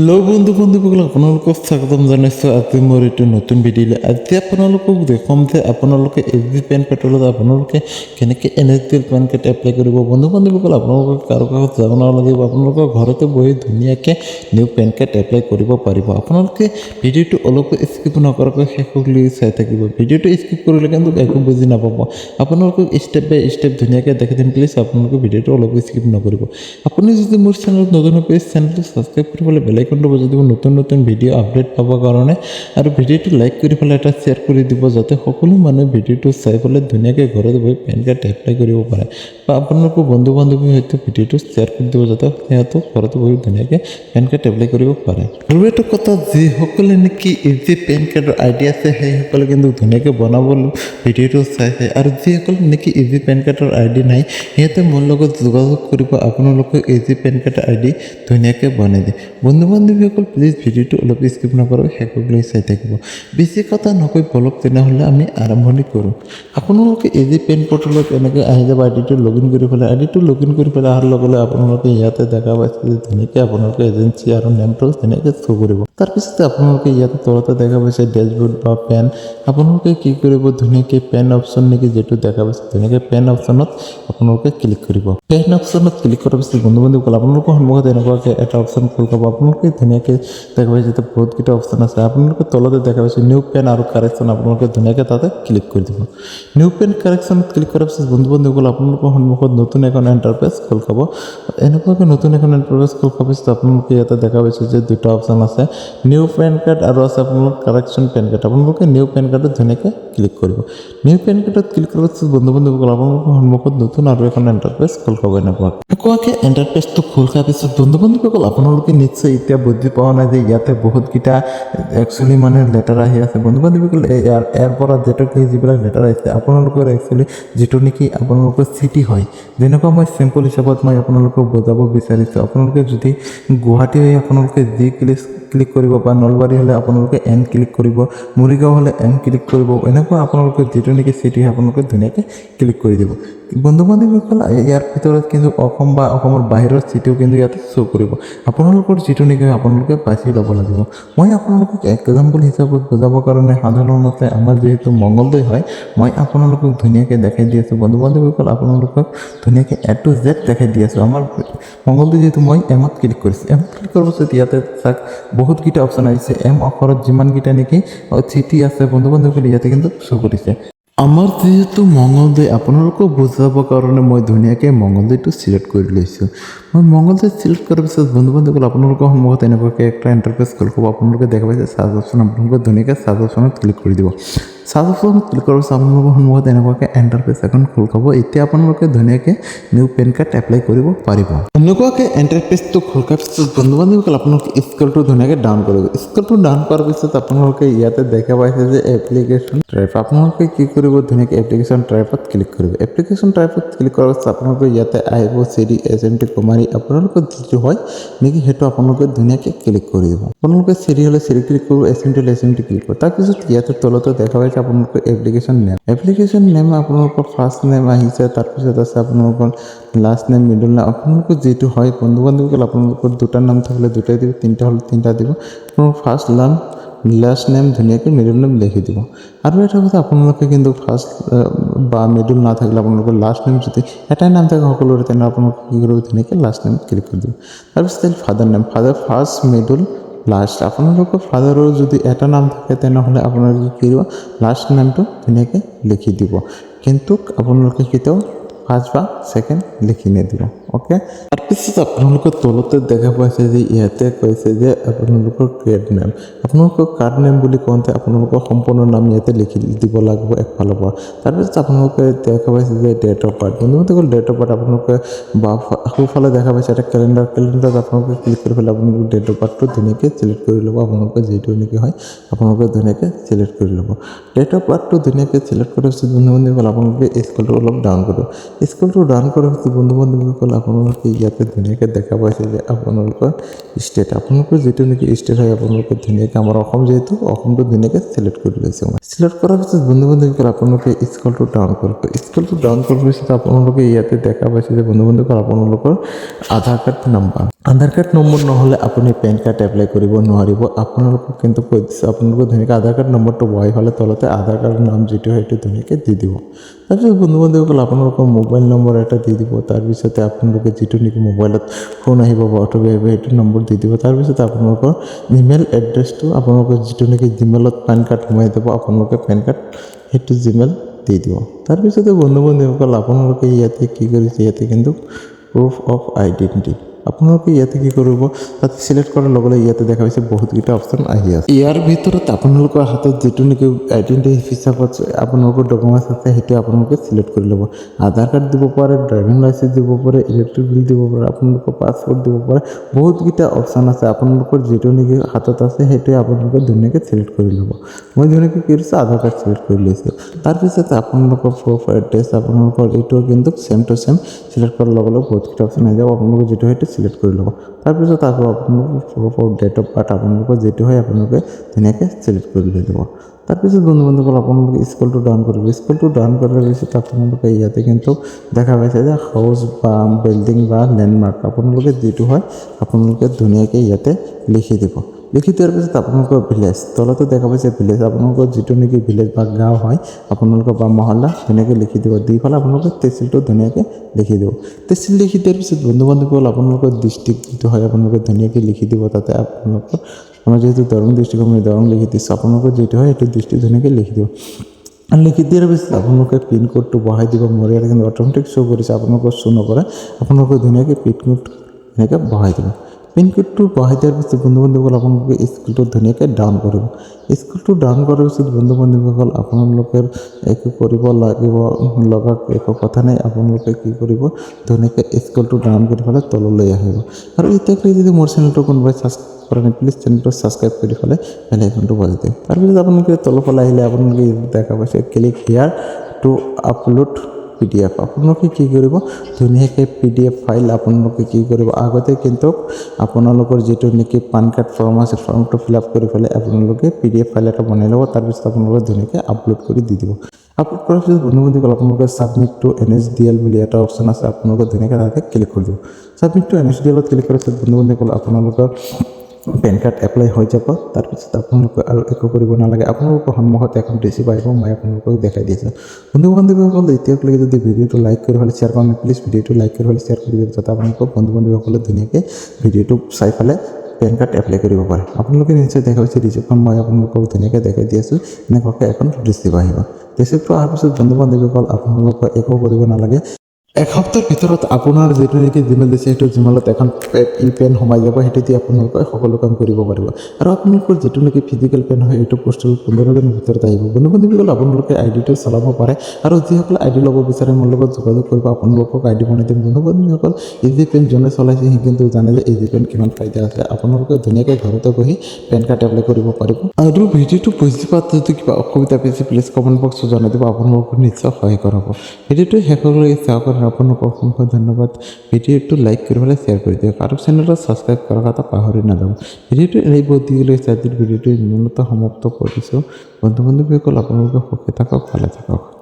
Hello' বন্ধুসকল আপোনালোকক স্বাগতম জনাইছোঁ আজি মোৰ এইটো নতুন ভিডিঅ'লৈ। আজি আপোনালোকক দেখুৱাম যে আপোনালোকে SB পেন কাৰ্ডত আপোনালোকে কেনেকৈ NSDL পেন কাৰ্ড এপ্লাই কৰিব। বন্ধুসকল আপোনালোকক কাৰো কাগজ যাব নালাগিব, আপোনালোকৰ ঘৰতে বহি ধুনীয়াকৈ নিউ পেন কাৰ্ড এপ্লাই কৰিব পাৰিব। আপোনালোকে ভিডিঅ'টো অলপ স্কিপ নকৰাকৈ শেষলৈ চাই থাকিব। ভিডিঅ'টো স্কিপ কৰিলে কিন্তু একো বুজি নাপাব। আপোনালোকক ষ্টেপ বাই ষ্টেপ ধুনীয়াকৈ দেখাই দিম, প্লিজ আপোনালোকে ভিডিঅ'টো অলপ স্কিপ নকৰিব। আপুনি যদি মোৰ চেনেলত নতুন হৈ চেনেলটো ছাবস্ক্ৰাইব কৰিবলৈ বেলেগ বজাই দিব নতুন নতুন ভিডিঅ' আপডেট পাবৰ কাৰণে, আৰু ভিডিঅ'টো লাইক কৰি পেলাই এটা শ্বেয়াৰ কৰি দিব যাতে সকলো মানুহে ভিডিঅ'টো চাই পেলাই ধুনীয়াকৈ ঘৰত বহি পেন কাৰ্ড এপ্লাই কৰিব পাৰে, বা আপোনালোকৰ বন্ধু বান্ধৱীৰ সৈতে ভিডিঅ'টো শ্বেয়াৰ কৰি দিব যাতে সিহঁতক ঘৰত বহি ধুনীয়াকৈ পেন কাৰ্ড এপ্লাই কৰিব পাৰে। আৰু এটা কথা, যিসকলে নেকি যি পেন কাৰ্ডৰ আইডি আছে সেইসকলে কিন্তু ধুনীয়াকৈ বনাব ভিডিঅ'টো চাইছে, আৰু যিসকলে নেকি যি পেন কাৰ্ডৰ আইডি নাই সিহঁতে মোৰ লগত যোগাযোগ কৰিব, আপোনালোকে যি পেন কাৰ্ডৰ আইডি ধুনীয়াকৈ বনাই দিয়ে। বন্ধু বান্ধৱীসকল প্লিজ ভিডিঅ'টো অলপ স্কিপ নকৰক, শেষলৈ চাই থাকিব। বেছি কথা নকৈ বলক তেনেহ'লে আমি আৰম্ভণি কৰোঁ। আপোনালোকে যি পেন পৰ্টেলত এনেকৈ আহি যাব, আইডিটো লগ ইন কৰি পেলাই অহাৰ লগে লগে আপোনালোকে ইয়াতে দেখা পাইছে যে ধুনীয়াকৈ আপোনালোকে এজেঞ্চি আৰু নেমটো ধুনীয়াকৈ শ্ব' কৰিব। তাৰপিছতে আপোনালোকে ইয়াতে তলতে দেখা পাইছে ডেছবৰ্ড বা পেন। আপোনালোকে কি কৰিব, ধুনীয়াকৈ পেন অপশ্যন নেকি যিটো দেখা পাইছে ধুনীয়াকৈ পেন অপশ্যনত আপোনালোকে ক্লিক কৰিব। পেন অপশ্যনত ক্লিক কৰাৰ পিছত বন্ধুসকল আপোনালোকৰ সন্মুখত এনেকুৱাকৈ এটা অপশ্যন খোল খাব। আপোনালোকে ধুনীয়াকৈ দেখা পাইছে যে বহুতকেইটা অপশ্যন আছে। আপোনালোকে তলতে দেখা পাইছে নিউ পেন আৰু কাৰেকশ্যন, আপোনালোকে ধুনীয়াকৈ তাতে ক্লিক কৰি দিব। নিউ পেন কাৰেকশ্যনত ক্লিক কৰাৰ পিছত বন্ধুসকল আপোনালোকৰ সন্মুখত নতুন এখন এণ্টাৰপেজ খোল খাব। এনেকুৱাকৈ নতুন এখন এণ্টাৰপেজ খোল খোৱাৰ পিছত আপোনালোকে ইয়াতে দেখা পাইছে যে দুটা অপশ্যন আছে, নিউ পেন কাৰ্ড আৰু আছে আপোনালোকৰ কাৰেকশ্যন পেন কাৰ্ড। আপোনালোকে নিউ পেন কাৰ্ডত ধুনীয়াকৈ ক্লিক কৰিব। নিউ পেন কাৰ্ডত ক্লিক কৰাৰ পিছত বন্ধুসকল আপোনালোকৰ সন্মুখত নতুন আৰু এখন এণ্টাৰপেজ খোল খাব। এনেকুৱাকৈ এণ্টাৰপেজটো খোল খোৱাৰ পিছত বন্ধুসকল আপোনালোকে নিশ্চয় এতিয়া বুজি পোৱা নাই যে ইয়াতে বহুতকেইটা একচুৱেলি মানে লেটাৰ আহি আছে। বন্ধুসকল ইয়াৰ পৰা যিবিলাক লেটাৰ আহিছে আপোনালোকৰ একচুৱেলি যিটো নেকি আপোনালোকৰ চিটি হয়, যেনেকুৱা মই চিম্পল হিচাপত মই আপোনালোকক বুজাব বিচাৰিছোঁ। আপোনালোকে যদি গুৱাহাটী হৈ আপোনালোকে জি ক্লিক কৰিব, বা নলবাৰী হ'লে আপোনালোকে এন ক্লিক কৰিব, মৰিগাঁও হ'লে এন ক্লিক কৰিব, এনেকুৱা আপোনালোকে যিটো নেকি চিটি হয় আপোনালোকে ধুনীয়াকৈ ক্লিক কৰি দিব। বন্ধুসকল ইয়াৰ ভিতৰত কিন্তু অসম বা অসমৰ বাহিৰৰ চিটিও কিন্তু ইয়াতে শ্ব' কৰিব। আপোনালোকৰ যিটো নেকি আপোনালোকে বাছি ল'ব লাগিব। মই আপোনালোকক এক্সাম্পল হিচাপত বুজাবৰ কাৰণে সাধাৰণতে আমাৰ যিহেতু মংগলদৈ হয়, মই আপোনালোকক ধুনীয়াকৈ দেখাই দি আছোঁ। বন্ধুসকল আপোনালোকক ধুনীয়াকৈ A to Z দেখাই দি আছোঁ। আমাৰ মংগলদৈ যিহেতু মই এমত ক্লিক কৰিছোঁ, এমত ক্লিক কৰাৰ পিছত ইয়াতে চাওক বহুতকেইটা অপশ্যন আহিছে। এম অক্ষৰত যিমানকেইটা নেকি চিটি আছে বন্ধুসকল ইয়াতে কিন্তু শ্ব' কৰিছে। আমাৰ যিহেতু মংগলদৈ, আপোনালোকক বুজাবৰ কাৰণে মই ধুনীয়াকৈ মংগলদৈটো ছিলেক্ট কৰি লৈছোঁ। মই মংগলদৈ ছিলেক্ট কৰাৰ পিছত বন্ধুসকল আপোনালোকৰ সন্মুখত এনেকুৱাকৈ একটা ইণ্টাৰফেচ খোল খাব। আপোনালোকে দেখা পাইছে চাৰ্জ অপশ্যন, আপোনালোকে ধুনীয়াকৈ চাৰ্জ অপশ্যনত ক্লিক কৰি দিব। চাৰ্জ অপশ্যনত ক্লিক কৰাৰ পিছত আপোনালোকৰ সন্মুখত এনেকুৱাকৈ এণ্টাৰফেচ এখন খোল খাব। এতিয়া আপোনালোকে ধুনীয়াকৈ নিউ পেন কাৰ্ড এপ্লাই কৰিব পাৰিব। এনেকুৱাকৈ এণ্টাৰফেচটো খোল খোৱাৰ পিছত বন্ধুসকল আপোনালোকে স্কেলটো ধুনীয়াকৈ ডাউন কৰিব। স্কেলটো ডাউন কৰাৰ পিছত আপোনালোকে ইয়াতে দেখা পাইছে যে এপ্লিকেশ্যন টাইপ। আপোনালোকে কি কৰিব, ধুনীয়াকৈ এপ্লিকেশ্যন টাইপত ক্লিক কৰিব। এপ্লিকেশ্যন টাইপত ক্লিক কৰাৰ পিছত আপোনালোকে ইয়াতে আহিব চিডি SMT কুমাৰী, আপোনালোকৰ যিটো হয় নেকি সেইটো আপোনালোকে ধুনীয়াকৈ ক্লিক কৰি দিব। আপোনালোকে চিডি হ'লে চিডি ক্লিক কৰিব, SMT হ'লে SMT ক্লিক কৰিব। তাৰপিছত ইয়াতে তলতে দেখা পাইছে আপোনালোকৰ এপ্লিকেশ্যন নেম। এপ্লিকেশ্যন নেম আপোনালোকৰ ফাৰ্ষ্ট নেম আহিছে, তাৰপিছত আছে আপোনালোকৰ লাষ্ট নেম, মিডল নেম, আপোনালোকৰ যিটো হয় বন্ধুসকল আপোনালোকৰ দুটা নাম থাকিলে দুটাই দিব, তিনিটা হ'লে তিনিটা দিব। আপোনালোকৰ ফাৰ্ষ্ট নাম, লাষ্ট নেম ধুনীয়াকৈ মিডল নেম লিখি দিব। আৰু এটা কথা, আপোনালোকে কিন্তু ফাৰ্ষ্ট বা মিডল নাথাকিলে আপোনালোকৰ লাষ্ট নেম যদি এটাই নাম থাকে সকলোৰে, তেনেহ'লে আপোনালোকে কি কৰিব, ধুনীয়াকৈ লাষ্ট নেম ক্লিক কৰি দিব। তাৰপিছত father name, father first middle last. আপোনালোকৰ ফাদাৰৰ যদি এটা নাম থাকে তেনেহ'লে আপোনালোকে কি কৰিব, লাষ্ট নেমটো ধুনীয়াকৈ লিখি দিব, কিন্তু আপোনালোকে কেতিয়াও ফাৰ্ষ্ট বা ছেকেণ্ড লিখি নিদিব। অ'কে, তাৰপিছত আপোনালোকৰ তলতে দেখা পাইছে যে ইয়াতে কৈছে যে আপোনালোকৰ কাৰ্ড নেম। আপোনালোকৰ কাৰ্ড নেম বুলি কওঁতে আপোনালোকৰ সম্পূৰ্ণ নাম ইয়াতে লিখি দিব লাগিব একফালৰ পৰা। তাৰপিছত আপোনালোকে দেখা পাইছে যে ডেট অফ বাৰ্থ। বন্ধুসকল ডেট অফ বাৰ্থ আপোনালোকে বা সোঁফালে দেখা পাইছে এটা কেলেণ্ডাৰত আপোনালোকে ক্লিক কৰি পেলাই আপোনালোকৰ ডেট অফ বাৰ্থটো ধুনীয়াকৈ ছিলেক্ট কৰি ল'ব। আপোনালোকে যিটো নেকি হয় আপোনালোকে ধুনীয়াকৈ ছিলেক্ট কৰি ল'ব। ডেট অফ বাৰ্থটো ধুনীয়াকৈ ছিলেক্ট কৰাৰ পিছত বন্ধুসকল আপোনালোকে স্কেলটো অলপ ডাউন কৰিব। স্কেলটো ডাউন কৰাৰ পিছত বন্ধুসকল আপোনালোকে ইয়াতে ধুনীয়াকৈ দেখা পাইছে যে আপোনালোকৰ ষ্টেট, আপোনালোকৰ যিটো নেকি ষ্টেট হয় আপোনালোকে ধুনীয়াকৈ আমাৰ অসম যিহেতু অসমটো ধুনীয়াকৈ ছিলেক্ট কৰি লৈছে। মই ছিলেক্ট কৰাৰ পিছত বন্ধুসকল আপোনালোকে স্কেলটো ডাউন কৰিব। স্কেলটো ডাউন কৰাৰ পিছত আপোনালোকে ইয়াতে দেখা পাইছে যে বন্ধুসকল আপোনালোকৰ আধাৰ কাৰ্ড নাম্বাৰ। আধাৰ কাৰ্ড নম্বৰ নহ'লে আপুনি পেন কাৰ্ড এপ্লাই কৰিব নোৱাৰিব আপোনালোকক কিন্তু কৈ দিছোঁ আপোনালোকে ধুনীয়াকৈ আধাৰ কাৰ্ড নম্বৰটো বহাই হ'লে তলতে আধাৰ কাৰ্ডৰ নাম যিটো সেইটো ধুনীয়াকৈ দি দিব তাৰপিছত বন্ধু বান্ধৱীসকল আপোনালোকৰ মোবাইল নম্বৰ এটা দি দিব তাৰপিছতে আপোনালোকে যিটো নেকি মোবাইলত ফোন আহিব বা অ'টিপি আহিব সেইটো নম্বৰ দি দিব তাৰপিছতে আপোনালোকৰ ইমেইল এড্ৰেছটো আপোনালোকৰ যিটো নেকি জিমেইলত পেন কাৰ্ড সোমাই দিব আপোনালোকে পেন কাৰ্ড সেইটো জিমেইল দি দিব তাৰপিছতে বন্ধু বান্ধৱীসকল আপোনালোকে ইয়াতে কি কৰিছে ইয়াতে কিন্তু প্ৰুফ অফ আইডেণ্টিটি আপোনালোকে ইয়াতে কি কৰিব তাত সিলেক্ট কৰাৰ লগে লগে ইয়াতে দেখা পাইছে বহুতকেইটা অপশ্যন আহি আছে ইয়াৰ ভিতৰত আপোনালোকৰ হাতত যিটো নেকি আইডেণ্টিটি হিচাপত আপোনালোকৰ ডকুমেণ্টছ আছে সেইটো আপোনালোকে সিলেক্ট কৰি ল'ব আধাৰ কাৰ্ড দিব পাৰে ড্ৰাইভিং লাইচেন্স দিব পাৰে ইলেক্ট্ৰিক বিল দিব পাৰে আপোনালোকৰ পাছপৰ্ট দিব পাৰে বহুতকেইটা অপশ্যন আছে আপোনালোকৰ যিটো নেকি হাতত আছে সেইটোৱে আপোনালোকে ধুনীয়াকৈ সিলেক্ট কৰি ল'ব মই ধুনীয়াকৈ কি কৰিছোঁ আধাৰ কাৰ্ড সিলেক্ট কৰি লৈছোঁ তাৰপিছত আপোনালোকৰ প্ৰুফ এড্ৰেছ আপোনালোকৰ এইটো কিন্তু ছেম টু ছেম সিলেক্ট কৰাৰ লগে লগে বহুতকেইটা অপশ্যন আহি যাব আপোনালোকে যিটো সেইটো সিলেক্ট কৰি ল'ব তাৰপিছত আকৌ আপোনালোকৰ proof of date of birth আপোনালোকৰ যিটো হয় আপোনালোকে ধুনীয়াকৈ সিলেক্ট কৰি লৈ দিব তাৰপিছত বন্ধু বান্ধৱীসকল আপোনালোকে স্কুলটো ডাউন কৰিব স্কুলটো ডাউন কৰাৰ পিছত আপোনালোকে ইয়াতে কিন্তু দেখা পাইছে যে হাউচ বা বিল্ডিং বা লেণ্ডমাৰ্ক আপোনালোকে যিটো হয় আপোনালোকে ধুনীয়াকৈ ইয়াতে লিখি দিব লিখি দিয়াৰ পিছত আপোনালোকৰ ভিলেজ তলতে দেখা পাইছে ভিলেজ আপোনালোকৰ যিটো নেকি ভিলেজ বা গাঁও হয় আপোনালোকৰ বা মহল্লা ধুনীয়াকৈ লিখি দিব দুইফালে আপোনালোকে তহচিলটো ধুনীয়াকৈ লিখি দিব তহচিল লিখি দিয়াৰ পিছত বন্ধু বান্ধৱীসকল আপোনালোকৰ ডিষ্ট্ৰিক্ট যিটো হয় আপোনালোকে ধুনীয়াকৈ লিখি দিব তাতে আপোনালোকৰ আমাৰ যিহেতু দৰং ডিষ্ট্ৰিক্ট আমি দৰং লিখি দিছোঁ আপোনালোকৰ যিটো হয় সেইটো ডিষ্ট্ৰিক্ট ধুনীয়াকৈ লিখি দিব লিখি দিয়াৰ পিছত আপোনালোকে পিন কোডটো বহাই দিব মোৰ ইয়াতে কিন্তু অট'মেটিক শ্ব' কৰিছে আপোনালোকৰ শ্ব' নকৰে আপোনালোকে ধুনীয়াকৈ পিন কোড এনেকৈ বহাই দিব পিন কোডটো বহাই দিয়াৰ পিছত বন্ধু বান্ধৱীসকল আপোনালোকে স্কুলটো ধুনীয়াকৈ ডাউন কৰিব স্কুলটো ডাউন কৰাৰ পিছত বন্ধু বান্ধৱীসকল আপোনালোকে একো কৰিব লগা একো কথা নাই আপোনালোকে কি কৰিব ধুনীয়াকৈ স্কুলটো ডাউন কৰি পেলাই তললৈ আহিব আৰু এতিয়ালৈকে যদি মোৰ চেনেলটো কোনোবাই ছাবস্ক্ৰাইব কৰা নাই প্লিজ চেনেলটো ছাবস্ক্ৰাইব কৰি পেলাই বেল আইকনটো বজাই দিয়ক তাৰপিছত আপোনালোকে তলফালে আহিলে আপোনালোকে দেখা পাইছে ক্লিক হিয়াৰ টু আপলোড PDF আপোনালোকে কি কৰিব ধুনীয়াকৈ PDF ফাইল আপোনালোকে কি কৰিব আগতে কিন্তু আপোনালোকৰ যিটো নেকি পান কাৰ্ড ফৰ্ম আছে ফৰ্মটো ফিল আপ কৰি পেলাই আপোনালোকে PDF ফাইল এটা বনাই ল'ব তাৰপিছত আপোনালোকে ধুনীয়াকৈ আপলোড কৰি দি দিব আপলোড কৰাৰ পিছত বন্ধু বান্ধৱীসকল আপোনালোকে ছাবমিট টু NSDL বুলি এটা অপশ্যন আছে আপোনালোকে ধুনীয়াকৈ তাতে ক্লিক কৰি দিব ছাবমিট টু NSDLত ক্লিক কৰাৰ পিছত বন্ধু বান্ধৱীসকল আপোনালোকৰ পেন কাৰ্ড এপ্লাই হৈ যাব তাৰপিছত আপোনালোকে আৰু একো কৰিব নালাগে আপোনালোকৰ সন্মুখত এখন ৰিচিপ্ট আহিব মই আপোনালোকক দেখাই দিছোঁ বন্ধু বান্ধৱীসকল এতিয়ালৈকে যদি ভিডিঅ'টো লাইক কৰি হ'লে শ্বেয়াৰ কৰা নাই প্লিজ ভিডিঅ'টো লাইক কৰি হ'লে শ্বেয়াৰ কৰি দিব যাতে আপোনালোকৰ বন্ধু বান্ধৱীসকলে ধুনীয়াকৈ ভিডিঅ'টো চাই পেলাই পেন কাৰ্ড এপ্লাই কৰিব পাৰে আপোনালোকে নিশ্চয় দেখা পাইছে ৰিচিপ্টখন মই আপোনালোকক ধুনীয়াকৈ দেখাই দি আছোঁ এনেকুৱাকৈ এখন ৰিচিপ্ট আহিব ৰিচিপ্টটো অহাৰ পিছত বন্ধু বান্ধৱীসকল আপোনালোকে একো কৰিব নালাগে এসপ্তাহৰ ভিতৰত আপোনাৰ যিটো নেকি জিমেইল দিছে সেইটো জিমেইলত এখন পেন সোমাই যাব সেইটোদি আপোনালোকে সকলো কাম কৰিব পাৰিব আৰু আপোনালোকৰ যিটো নেকি ফিজিকেল পেন হয় এইটো পোষ্টেল 15 দিনৰ ভিতৰত আহিব বন্ধু বান্ধৱীসকল আপোনালোকে আইডিটো চলাব পাৰে আৰু যিসকলে আইডি ল'ব বিচাৰে মোৰ লগত যোগাযোগ কৰিব আপোনালোকক আইডি বনাই দিম বন্ধু বান্ধৱীসকল ইজি পেন যোনে চলাইছে সি কিন্তু জানে যে ইজি পেন কিমান ফাইদা আছে আপোনালোকে ধুনীয়াকৈ ঘৰতে বহি পেন কাৰ্ড এপ্লাই কৰিব পাৰিব আৰু ভিডিঅ'টো বুজি পোৱাত যদি কিবা অসুবিধা পাইছে প্লিজ কমেণ্ট বক্সত জনাই দিব আপোনালোকক নিশ্চয় সহায় কৰাব ভিডিঅ'টো শেষলৈকে চাওক আপোনালোকক অসংখ্য ধন্যবাদ ভিডিঅ'টো লাইক কৰি পেলাই শ্বেয়াৰ কৰি দিয়ক আৰু চেনেলটো ছাবস্ক্ৰাইব কৰাৰ কথা পাহৰি নাযাব ভিডিঅ'টো এনেই বহুত দীঘলৈ চাই ভিডিঅ'টো ইমানতে সমাপ্ত কৰিছোঁ বন্ধু বান্ধৱীসকল আপোনালোকে সুখী থাকক ভালে থাকক